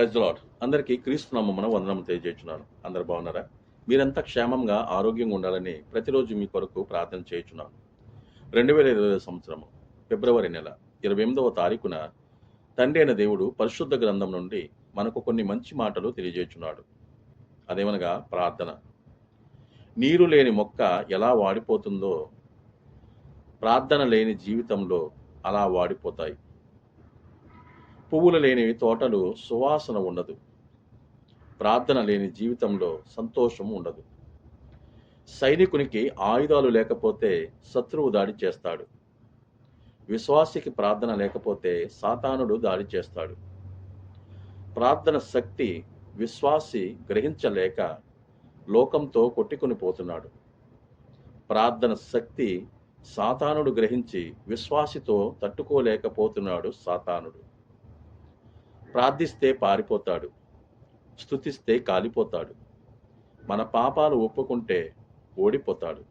Praise the lord. అందరికీ క్రీస్తు నామమున వందనములు తెలియజేస్తున్నాను. అందరు బాగున్నారా? మీరంతా క్షేమంగా ఆరోగ్యంగా ఉండాలని ప్రతిరోజు మీ కొరకు ప్రార్థన చేయుచున్నాను. 2020 సంవత్సరము ఫిబ్రవరి నెల 28వ తారీఖున తండ్రి అయిన దేవుడు పరిశుద్ధ గ్రంథం నుండి మనకు కొన్ని మంచి మాటలు తెలియజేస్తున్నాడు. అదేమనగా ప్రార్థన. నీరు లేని మొక్క ఎలా వాడిపోతుందో ప్రార్థన లేని జీవితంలో అలా వాడిపోతాయి. పువ్వులు లేని తోటలు సువాసన ఉండదు. ప్రార్థన లేని జీవితంలో సంతోషం ఉండదు. సైనికునికి ఆయుధాలు లేకపోతే శత్రువు దాడి చేస్తాడు. విశ్వాసికి ప్రార్థన లేకపోతే సాతానుడు దాడి చేస్తాడు. ప్రార్థన శక్తి విశ్వాసి గ్రహించలేక లోకంతో కొట్టుకొని పోతున్నాడు. ప్రార్థన శక్తి సాతానుడు గ్రహించి విశ్వాసితో తట్టుకోలేకపోతున్నాడు. సాతానుడు ప్రార్థిస్తే పారిపోతాడు, స్తుతిస్తే కాలిపోతాడు, మన పాపాలు ఒప్పుకుంటే ఓడిపోతాడు.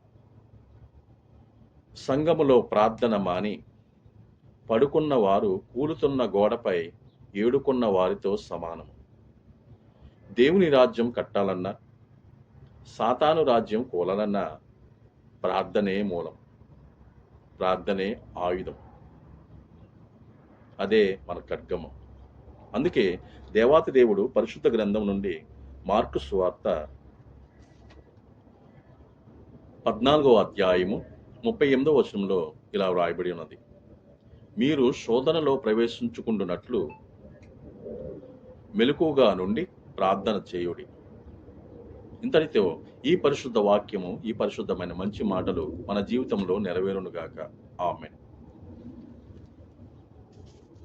సంఘములో ప్రార్థన మాని పడుకున్న వారు కూలుతున్న గోడపై ఏడుకున్న వారితో సమానము. దేవుని రాజ్యం కట్టాలన్నా, సాతాను రాజ్యం కూలాలన్నా ప్రార్థనే మూలం, ప్రార్థనే ఆయుధం, అదే మన ఖడ్గము. అందుకే దేవాతి దేవుడు పరిశుద్ధ గ్రంథం నుండి మార్కు సువార్త 14వ అధ్యాయము 38వ వచనంలో ఇలా వ్రాయబడి ఉన్నది. మీరు శోధనలో ప్రవేశించుకుంటున్నట్లు మెలకువగా నుండి ప్రార్థన చేయుడి. ఇంతటితో ఈ పరిశుద్ధ వాక్యము, ఈ పరిశుద్ధమైన మంచి మాటలు మన జీవితంలో నెరవేరునుగాక. ఆమేన్.